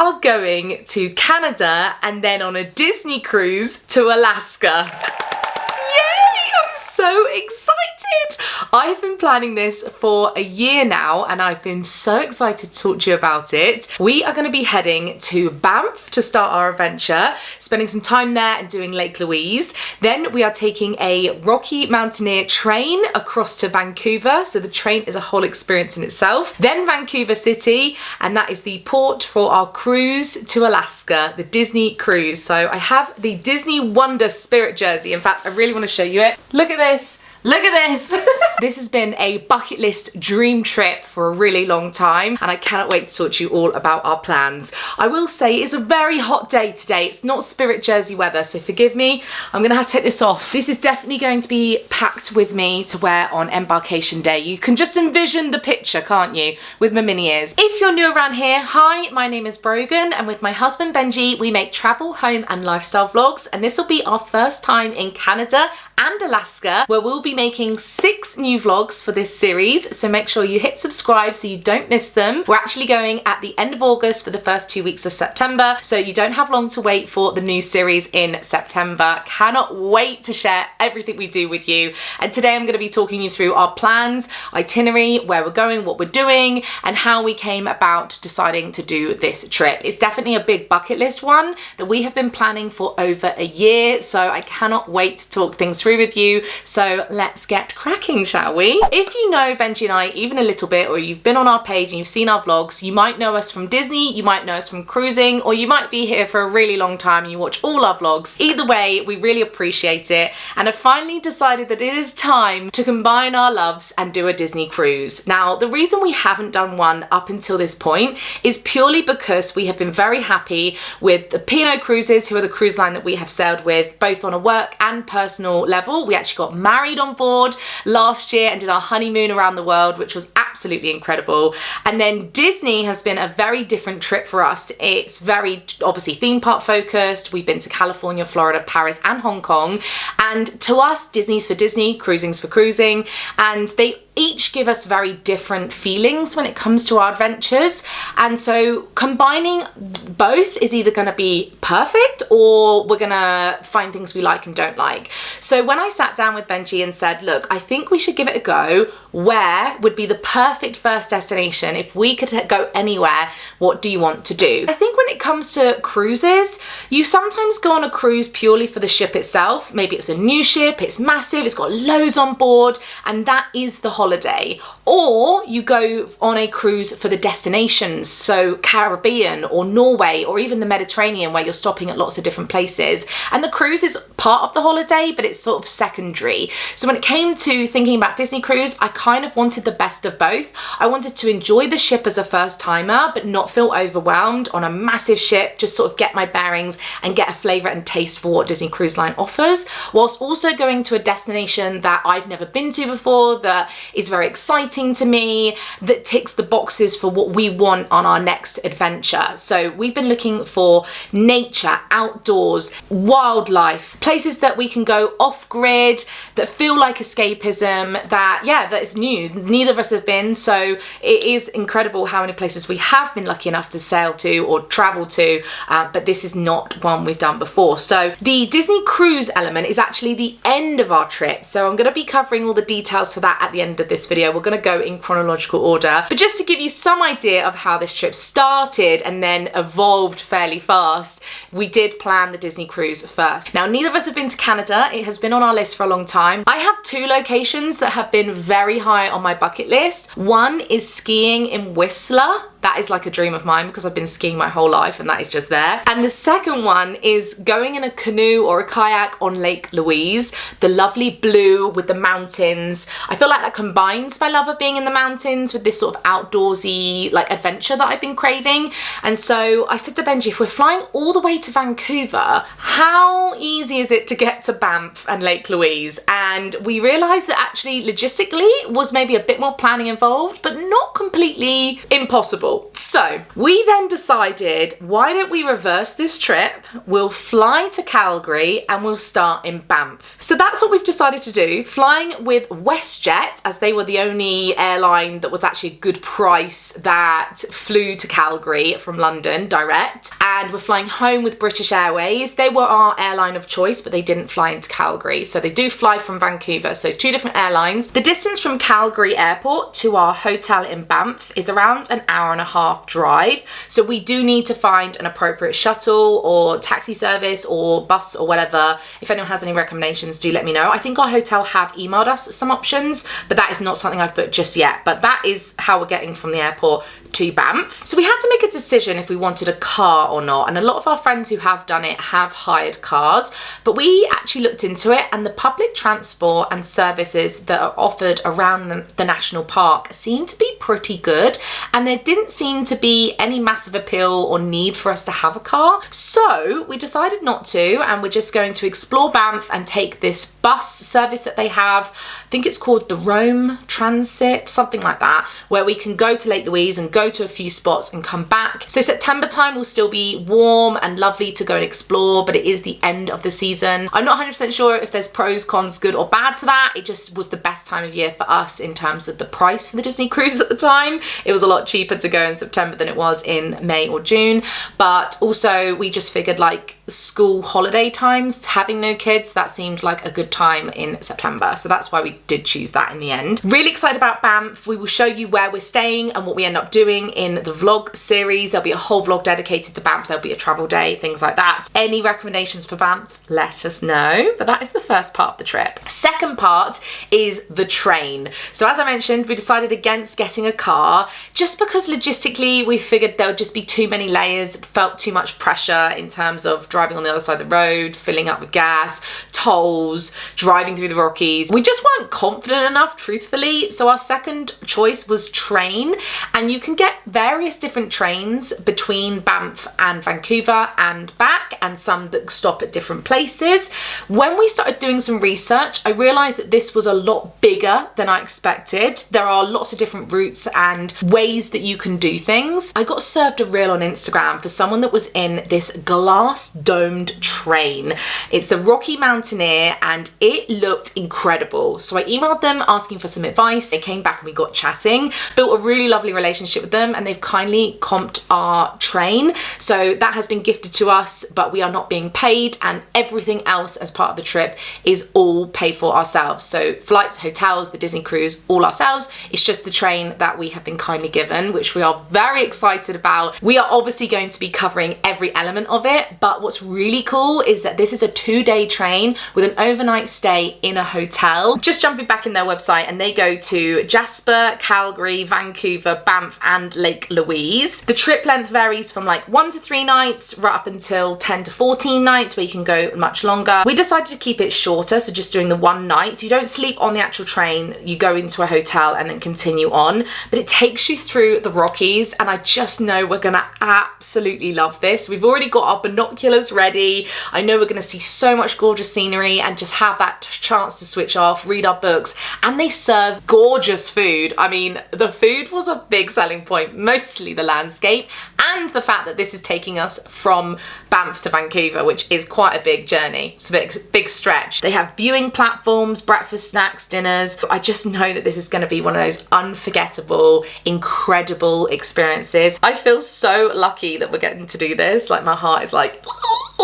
are going to Canada and then on a Disney cruise to Alaska. So excited! I've been planning this for a year now and I've been so excited to talk to you about it. We are going to be heading to Banff to start our adventure, spending some time there and doing Lake Louise. Then we are taking a Rocky Mountaineer train across to Vancouver, so the train is a whole experience in itself. Then Vancouver City, and that is the port for our cruise to Alaska, the Disney cruise. So I have the Disney Wonder Spirit jersey. In fact, I really want to show you it. Look at this. Look at this! This has been a bucket list dream trip for a really long time and I cannot wait to talk to you all about our plans. I will say it's a very hot day today. It's not Spirit jersey weather, so forgive me. I'm gonna have to take this off. This is definitely going to be packed with me to wear on embarkation day. You can just envision the picture, can't you? With my mini ears. If you're new around here, hi, my name is Brogan and with my husband Benji, we make travel, home and lifestyle vlogs, and this will be our first time in Canada and Alaska, where we'll be making 6 new vlogs for this series, so make sure you hit subscribe so you don't miss them. We're actually going at the end of August for the first 2 weeks of September, so you don't have long to wait for the new series in September. Cannot wait to share everything we do with you. And today I'm going to be talking you through our plans, itinerary, where we're going, what we're doing, and how we came about deciding to do this trip. It's definitely a big bucket list one that we have been planning for over a year, so I cannot wait to talk things through with you. So let's get cracking, shall we? If you know Benji and I even a little bit, or you've been on our page and you've seen our vlogs, you might know us from Disney, you might know us from cruising, or you might be here for a really long time and you watch all our vlogs. Either way, we really appreciate it and have finally decided that it is time to combine our loves and do a Disney cruise. Now, the reason we haven't done one up until this point is purely because we have been very happy with the P&O Cruises, who are the cruise line that we have sailed with, both on a work and personal level. We actually got married on board last year and did our honeymoon around the world, which was absolutely incredible. And then Disney has been a very different trip for us. It's very obviously theme park focused. We've been to California, Florida, Paris and Hong Kong. And to us, Disney's for Disney, cruising's for cruising. And they each give us very different feelings when it comes to our adventures, and so combining both is either going to be perfect or we're going to find things we like and don't like. So when I sat down with Benji and said, look, I think we should give it a go, where would be the perfect first destination? If we could go anywhere, what do you want to do? I think when it comes to cruises, you sometimes go on a cruise purely for the ship itself. Maybe it's a new ship, it's massive, it's got loads on board, and that is the holiday. Or you go on a cruise for the destinations, so Caribbean or Norway or even the Mediterranean, where you're stopping at lots of different places. And the cruise is part of the holiday, but it's sort of secondary. So when it came to thinking about Disney cruise, I kind of wanted the best of both. I wanted to enjoy the ship as a first timer, but not feel overwhelmed on a massive ship, just sort of get my bearings and get a flavour and taste for what Disney Cruise Line offers, whilst also going to a destination that I've never been to before, that is very exciting to me, that ticks the boxes for what we want on our next adventure. So we've been looking for nature, outdoors, wildlife, places that we can go off grid, that feel like escapism, that is new. Neither of us have been, so it is incredible how many places we have been lucky enough to sail to or travel to, but this is not one we've done before. So the Disney cruise element is actually the end of our trip, so I'm going to be covering all the details for that at the end of this video. We're going to go in chronological order, but just to give you some idea of how this trip started and then evolved fairly fast, we did plan the Disney cruise first. Now, neither of us have been to Canada. It has been on our list for a long time. I have 2 locations that have been very high on my bucket list. One is skiing in Whistler. That is like a dream of mine because I've been skiing my whole life and that is just there. And the second one is going in a canoe or a kayak on Lake Louise, the lovely blue with the mountains. I feel like that combines my love of being in the mountains with this sort of outdoorsy like adventure that I've been craving. And so I said to Benji, if we're flying all the way to Vancouver, how easy is it to get to Banff and Lake Louise? And we realized that actually logistically was maybe a bit more planning involved, but not completely impossible. beautiful. So we then decided, why don't we reverse this trip? We'll fly to Calgary and we'll start in Banff. So that's what we've decided to do, flying with WestJet, as they were the only airline that was actually a good price that flew to Calgary from London direct. And we're flying home with British Airways. They were our airline of choice, but they didn't fly into Calgary. So they do fly from Vancouver. So 2 different airlines. The distance from Calgary Airport to our hotel in Banff is around an hour-and-a-half drive. So we do need to find an appropriate shuttle or taxi service or bus or whatever. If anyone has any recommendations, do let me know. I think our hotel have emailed us some options, but that is not something I've booked just yet. But that is how we're getting from the airport to Banff. So we had to make a decision if we wanted a car or not, and a lot of our friends who have done it have hired cars, but we actually looked into it, and the public transport and services that are offered around the national park seem to be pretty good, and there didn't seem to be any massive appeal or need for us to have a car. So we decided not to, and we're just going to explore Banff and take this bus service that they have. I think it's called the Rome Transit, something like that, where we can go to Lake Louise and go to a few spots and come back. So September time will still be warm and lovely to go and explore, but it is the end of the season. I'm not 100% sure if there's pros, cons, good or bad to that. It just was the best time of year for us in terms of the price for the Disney cruise at the time. It was a lot cheaper to go in September than it was in May or June, but also we just figured, like, school holiday times, having no kids, that seemed like a good time in September. So that's why we did choose that in the end. Really excited about Banff. We will show you where we're staying and what we end up doing in the vlog series. There'll be a whole vlog dedicated to Banff. There'll be a travel day, things like that. Any recommendations for Banff, let us know. But that is the first part of the trip. Second part is the train. So as I mentioned, we decided against getting a car just because logistically we figured there would just be too many layers, felt too much pressure in terms of driving on the other side of the road, filling up with gas, tolls, driving through the Rockies. We just weren't confident enough, truthfully. So our second choice was train, and you can get various different trains between Banff and Vancouver and back, and some that stop at different places. When we started doing some research, I realized that this was a lot bigger than I expected. There are lots of different routes and ways that you can do things. I got served a reel on Instagram for someone that was in this glass domed train. It's the Rocky Mountaineer and it looked incredible. So I emailed them asking for some advice. They came back and we got chatting, built a really lovely relationship with them, and they've kindly comped our train. So that has been gifted to us, but we are not being paid, and everything else as part of the trip is all paid for ourselves. So flights, hotels, the Disney cruise, all ourselves. It's just the train that we have been kindly given, which we are very excited about. We are obviously going to be covering every element of it, but what's really cool is that this is a 2-day train with an overnight stay in a hotel. Just jumping back in their website, and they go to Jasper, Calgary, Vancouver, Banff and Lake Louise. The trip length varies from like 1 to 3 nights right up until 10 to 14 nights, where you can go much longer. We decided to keep it shorter, so just doing the 1 night. So you don't sleep on the actual train, you go into a hotel and then continue on, but it takes you through the Rockies, and I just know we're gonna absolutely love this. We've already got our binoculars ready. I know we're gonna see so much gorgeous scenery and just have that chance to switch off, read our books, and they serve gorgeous food. I mean, the food was a big selling point, mostly the landscape and the fact that this is taking us from Banff to Vancouver, which is quite a big journey. It's a big stretch. They have viewing platforms, breakfast, snacks, dinners. I just know that this is going to be one of those unforgettable, incredible experiences. I feel so lucky that we're getting to do this. Like, my heart is like...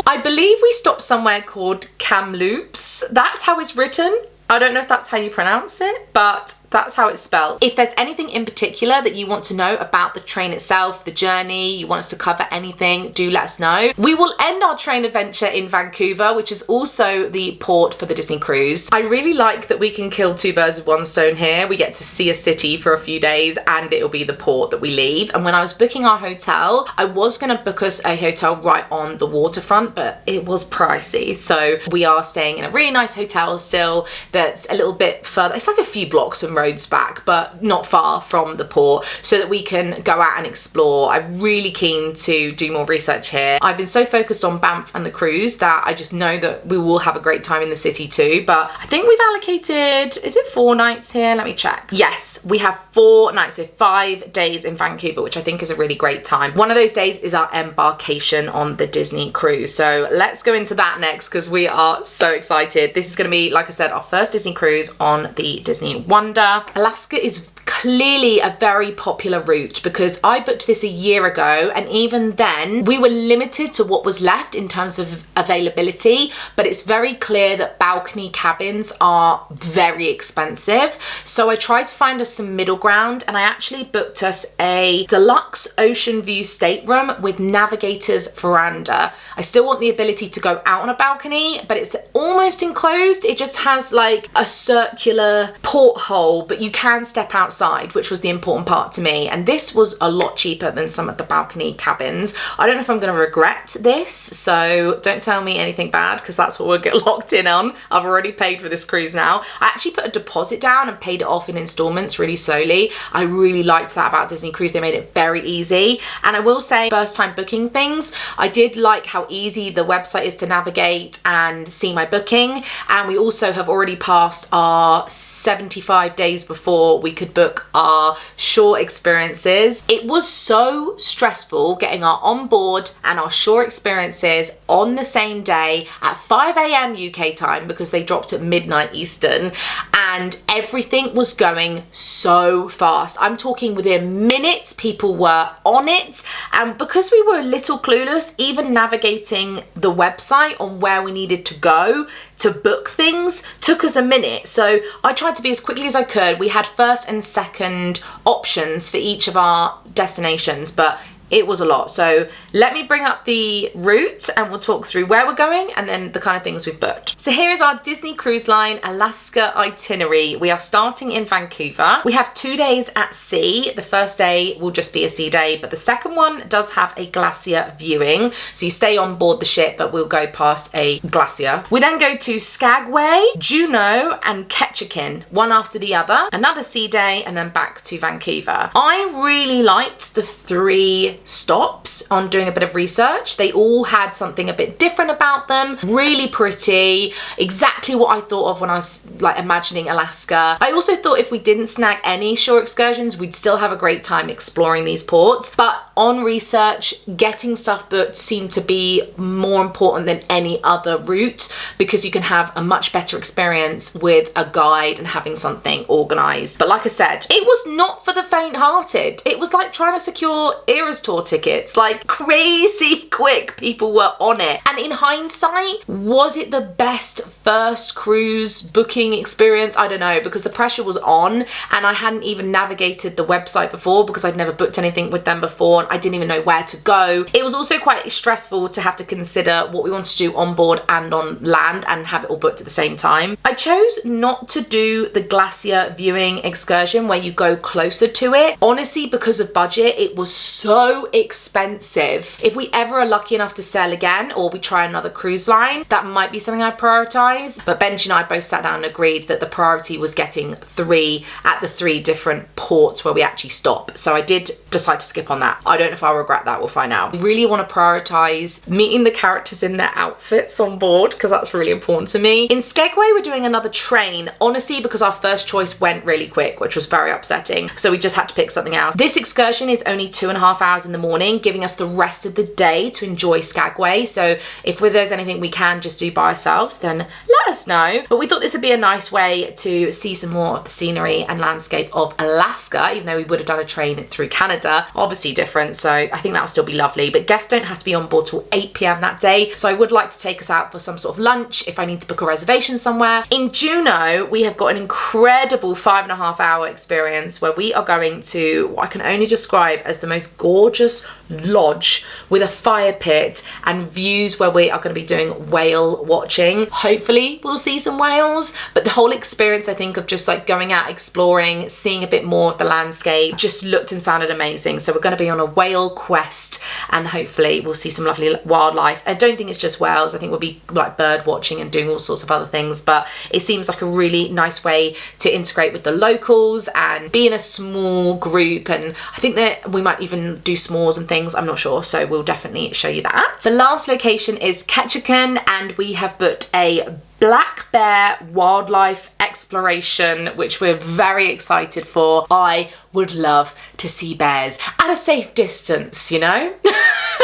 I believe we stopped somewhere called Kamloops. That's how it's written. I don't know if that's how you pronounce it, but that's how it's spelled. If there's anything in particular that you want to know about the train itself, the journey, you want us to cover anything, do let us know. We will end our train adventure in Vancouver, which is also the port for the Disney cruise. I really like that we can kill 2 birds with 1 stone here. We get to see a city for a few days, and it'll be the port that we leave. And when I was booking our hotel, I was gonna book us a hotel right on the waterfront, but it was pricey. So we are staying in a really nice hotel still that's a little bit further. It's like a few blocks from roads back, but not far from the port, so that we can go out and explore. I'm really keen to do more research here. I've been so focused on Banff and the cruise that I just know that we will have a great time in the city too. But I think we've allocated, is it 4 nights here? Let me check. Yes, we have 4 nights, so 5 days in Vancouver, which I think is a really great time. One of those days is our embarkation on the Disney cruise. So let's go into that next, because we are so excited. This is going to be, like I said, our first Disney cruise on the Disney Wonder. Alaska is clearly a very popular route, because I booked this a year ago, and even then we were limited to what was left in terms of availability. But it's very clear that balcony cabins are very expensive, so I tried to find us some middle ground, and I actually booked us a deluxe ocean view stateroom with navigator's veranda. I still want the ability to go out on a balcony, but it's almost enclosed. It just has like a circular porthole, but you can step outside, which was the important part to me. And this was a lot cheaper than some of the balcony cabins. I don't know if I'm going to regret this, so don't tell me anything bad, because that's what we'll get locked in on. I've already paid for this cruise now. I actually put a deposit down and paid it off in installments really slowly. I really liked that about Disney Cruise. They made it very easy. And I will say, first time booking things, I did like how easy the website is to navigate and see my booking. And we also have already passed our 75 days before we could book our shore experiences. It was so stressful getting our onboard and our shore experiences on the same day at 5 a.m. UK time, because they dropped at midnight Eastern, and everything was going so fast. I'm talking within minutes people were on it, and because we were a little clueless, even navigating the website on where we needed to go to book things took us a minute. So I tried to be as quickly as I could. We had first and second options for each of our destinations, but it was a lot. So let me bring up the route and we'll talk through where we're going and then the kind of things we've booked. So here is our Disney Cruise Line Alaska itinerary. We are starting in Vancouver. We have 2 days at sea. The first day will just be a sea day, but the second one does have a glacier viewing. So you stay on board the ship, but we'll go past a glacier. We then go to Skagway, Juneau, and Ketchikan, one after the other. Another sea day, and then back to Vancouver. I really liked the 3 stops on doing a bit of research. They all had something a bit different about them. Really pretty, exactly what I thought of when I was like imagining Alaska. I also thought if we didn't snag any shore excursions, we'd still have a great time exploring these ports. But on research, getting stuff booked seemed to be more important than any other route, because you can have a much better experience with a guide and having something organized. But like I said, it was not for the faint-hearted. It was like trying to secure Eras Tour tickets, like crazy quick people were on it. And in hindsight, was it the best first cruise booking experience? I don't know, because the pressure was on and I hadn't even navigated the website before because I'd never booked anything with them before and I didn't even know where to go. It was also quite stressful to have to consider what we wanted to do on board and on land and have it all booked at the same time. I chose not to do the glacier viewing excursion where you go closer to it, honestly, because of budget. It was so expensive. If we ever are lucky enough to sail again or we try another cruise line, that might be something I prioritize. But Benji and I both sat down and agreed that the priority was getting 3 at the 3 different ports where we actually stop. So I did decide to skip on that. I don't know if I'll regret that, we'll find out. We really want to prioritize meeting the characters in their outfits on board because that's really important to me. In Skagway, we're doing another train, honestly, because our first choice went really quick, which was very upsetting. So we just had to pick something else. This excursion is only 2.5 hours in the morning, giving us the rest of the day to enjoy Skagway. So if there's anything we can just do by ourselves, then let us know. But we thought this would be a nice way to see some more of the scenery and landscape of Alaska, even though we would have done a train through Canada, obviously different. So I think that'll still be lovely, but guests don't have to be on board till 8 p.m. that day. So I would like to take us out for some sort of lunch if I need to book a reservation somewhere. In Juneau, we have got an incredible 5.5 hour experience where we are going to what I can only describe as the most gorgeous lodge with a fire pit and views where we are going to be doing whale watching. Hopefully we'll see some whales, but the whole experience, I think, of just like going out exploring, seeing a bit more of the landscape just looked and sounded amazing. So we're going to be on a whale quest, and hopefully we'll see some lovely wildlife. I don't think it's just whales. I think we'll be like bird watching and doing all sorts of other things, but it seems like a really nice way to integrate with the locals and be in a small group, and I think that we might even do s'mores and things, I'm not sure, so we'll definitely show you that. The last location is Ketchikan, and we have booked a black bear wildlife exploration, which we're very excited for. I would love to see bears at a safe distance, you know?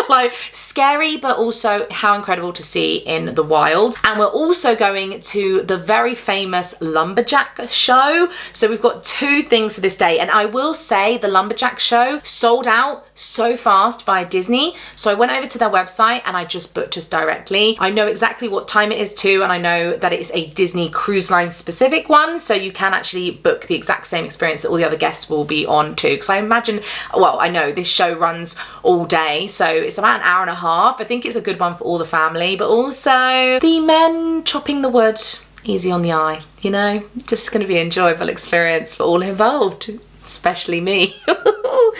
Like, scary, but also how incredible to see in the wild. And we're also going to the very famous lumberjack show. So we've got 2 things for this day, and I will say the lumberjack show sold out so fast via Disney. So I went over to their website and I just booked us directly. I know exactly what time it is too, and I know that it is a Disney Cruise Line specific one, so you can actually book the exact same experience that all the other guests will be on too, because I imagine, well, I know this show runs all day, so it's about an hour and a half. I think it's a good one for all the family, but also the men chopping the wood, easy on the eye, you know? Just gonna be an enjoyable experience for all involved, especially me.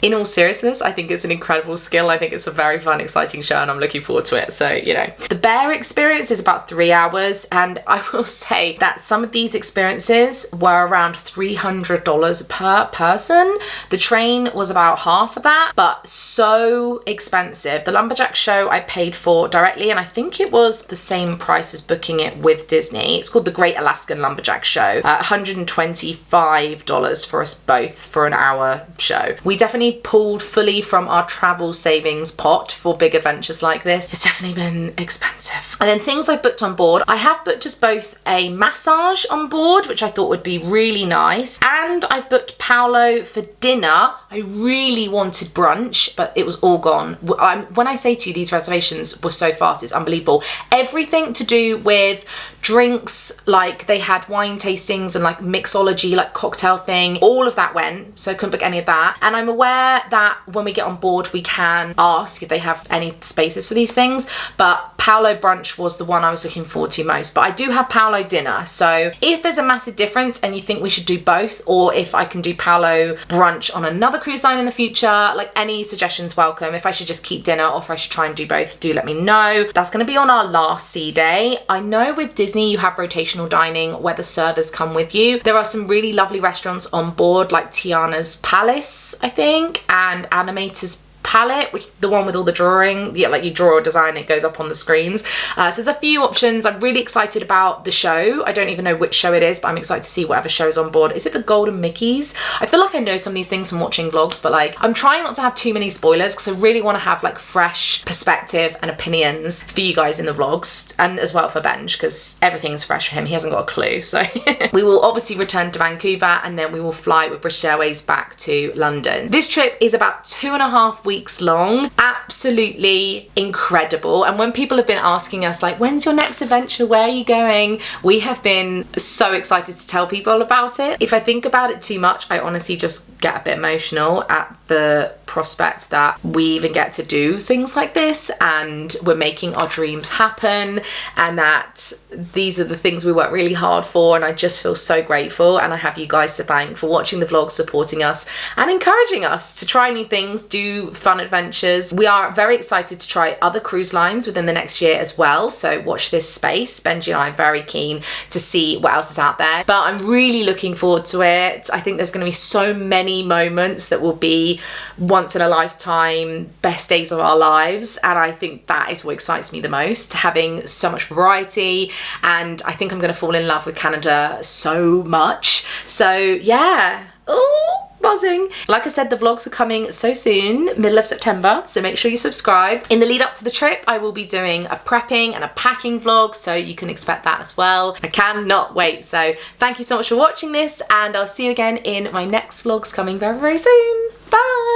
In all seriousness, I think it's an incredible skill. I think it's a very fun, exciting show, and I'm looking forward to it. So, you know, the bear experience is about 3 hours, and I will say that some of these experiences were around $300 per person. The train was about half of that, but so expensive. The lumberjack show I paid for directly, and I think it was the same price as booking it with Disney. It's called the Great Alaskan Lumberjack Show. $125 for us both for an hour show. We definitely pulled fully from our travel savings pot for big adventures like this. It's definitely been expensive. And then things I've booked on board. I have booked us both a massage on board, which I thought would be really nice. And I've booked Paolo for dinner. I really wanted brunch, but it was all gone. When I say to you, these reservations were so fast, it's unbelievable. Everything to do with drinks, like they had wine tastings and like mixology, like cocktail thing, all of that went, so I couldn't book any of that. And I'm aware that when we get on board we can ask if they have any spaces for these things, but Paolo brunch was the one I was looking forward to most. But I do have Paolo dinner, so if there's a massive difference and you think we should do both, or if I can do Paolo brunch on another cruise line in the future, like any suggestions welcome. If I should just keep dinner or if I should try and do both, do let me know. That's going to be on our last sea day. I know with Disney you have rotational dining where the servers come with you. There are some really lovely restaurants on board, like Tiana's Palace, I think, and Animator's Palette, which the one with all the drawing, yeah, like you draw a design, it goes up on the screens. So there's a few options. I'm really excited about the show. I don't even know which show it is, but I'm excited to see whatever show's on board. Is it the Golden Mickeys? I feel like I know some of these things from watching vlogs, but like I'm trying not to have too many spoilers because I really want to have like fresh perspective and opinions for you guys in the vlogs, and as well for Benj, because everything's fresh for him. He hasn't got a clue. So we will obviously return to Vancouver, and then we will fly with British Airways back to London. This trip is about 2.5 weeks long. Absolutely incredible. And when people have been asking us like, when's your next adventure, where are you going, we have been so excited to tell people about it. If I think about it too much, I honestly just get a bit emotional at the prospect that we even get to do things like this, and we're making our dreams happen, and that these are the things we work really hard for. And I just feel so grateful, and I have you guys to thank for watching the vlogs, supporting us and encouraging us to try new things, do fun adventures. We are very excited to try other cruise lines within the next year as well, so watch this space. Benji and I are very keen to see what else is out there, but I'm really looking forward to it. I think there's going to be so many moments that will be once in a lifetime best days of our lives, and I think that is what excites me the most, having so much variety. And I think I'm going to fall in love with Canada so much. So yeah, oh, buzzing. Like I said, the vlogs are coming so soon, middle of September, so make sure you subscribe. In the lead up to the trip, I will be doing a prepping and a packing vlog, so you can expect that as well. I cannot wait. So thank you so much for watching this, and I'll see you again in my next vlogs coming very, very soon. Bye.